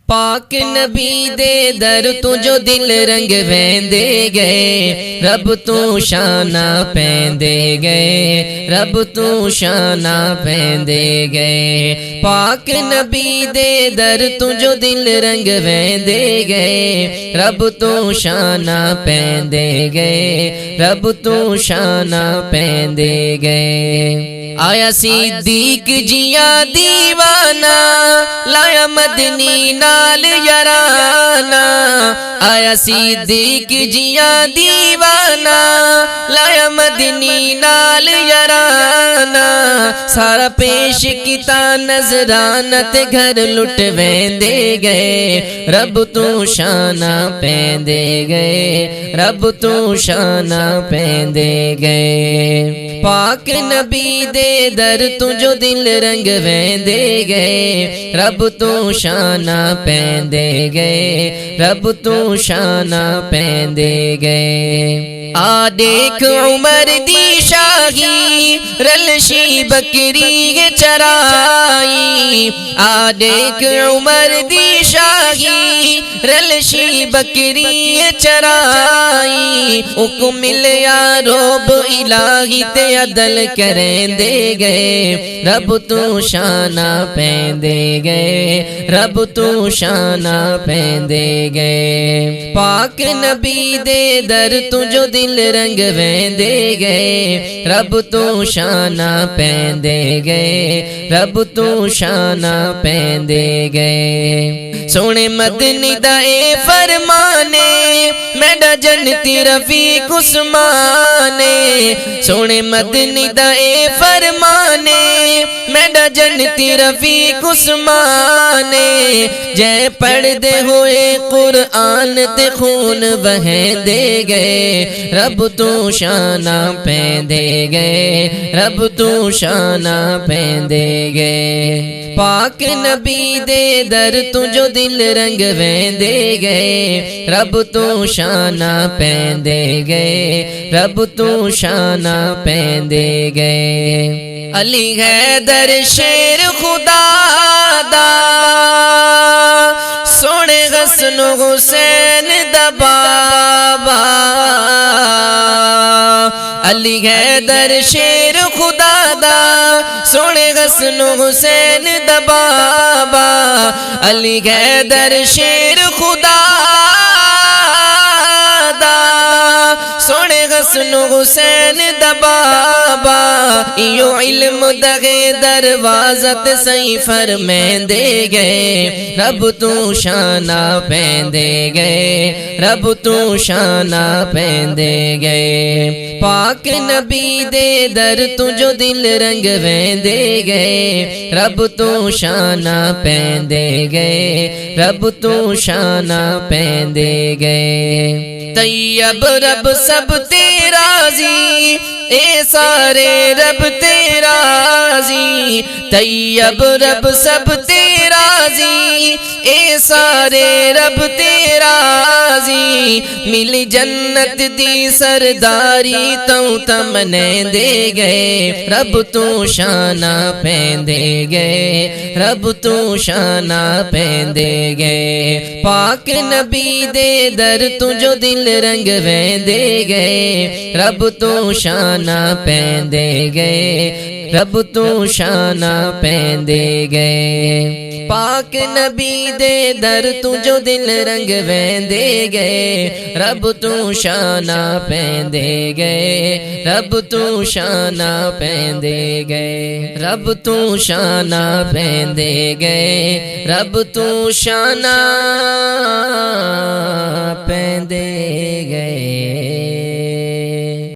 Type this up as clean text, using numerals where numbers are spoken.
پاک نبی دے در تو جو دل رنگ ویندے گئے، رب تو شانہ پیندے گئے، رب تو شانہ پیندے گئے۔ پاک نبی دے در تو جو دل رنگ ویندے گئے، رب تو شانہ پیندے گئے، رب تو شانہ پیندے گئے۔ آیا صدیق جیاں دیوانہ، لایا مدنی نال یارانہ، آیا صدیق جیاں دیوانہ، لایا مدنی نال یارانہ۔ سارا پیش کیتا نظرانہ تے گھر لٹ ویندے گئے، رب تو شانہ پیندے گئے، رب تو شانہ پیندے گئے۔ پاک نبی دے در تو جو دل رنگ ویندے گئے، رب تو شانہ پیندے گئے، رب تو شانہ پیندے گئے۔ آ دیکھ عمر دی شاہی، رلشی بکری چرائی، آ دیکھ عمر دی شاہی، رلشی بکری چرائی۔ حکم ملیا روب الہی تے عدل کریں دے گئے، رب تو شانہ پیندے گئے، رب تو شانہ پیندے گئے۔ پاک نبی دے در تو جو دل رنگ ویندے گئے، رب تو شانہ پیندے گئے، رب تو شانہ پیندے گئے۔ سونے مدنی دا اے فرمانے، میڈا جنتی رفیق عثمانے، سونے مدنی دا اے فرمانے، میڈا جنتی رفیق عثمانے۔ جے پڑھ دے ہوئے قرآن تے خون بہندے گئے، رب تو شانہ پیندے گئے، رب تو شانہ پیندے گئے۔ پاک نبی دے در تو جو دل رنگ ویندے گئے، رب تو شانہ پیندے گئے، رب تو شانہ پیندے گئے۔ علی حیدر شیر خدا دا، سونے حسن حسین دا بابا، علی حیدر شیر خدا دا، سونے حسن حسین دا بابا، علی حیدر شیر خدا دا، سونے حسن حسین دا بابا۔ ایو علم دغے دروازت سی فرمیندے گئے، رب تو شانہ پیندے گئے، رب تو شانہ پیندے گئے۔ پاک نبی دے در تو جو دل رنگ ویندے گئے، رب تو شانہ پیندے گئے، رب تو شانہ پیندے گئے۔ طیب رب سب تے راضی، اے سارے رب تے راضی، طیب رب سب تے راضی، اے سارے رب تے راضی۔ ملی جنت دی سرداری تو تمنے دے گئے، رب تو شانہ پیندے گئے، رب تو شانہ پیندے گئے۔ پاک نبی دے در تو جو دل رنگ ویندے گئے، رب تو شانہ پیندے گئے، رب تو شانہ پیندے گئے۔ پاک نبی دے در تو جو دل رنگ ویندے گئے، رب تو شانہ پیندے گئے، رب تو شانہ پیندے گئے، رب تو شانہ پیندے گئے، رب تو شانہ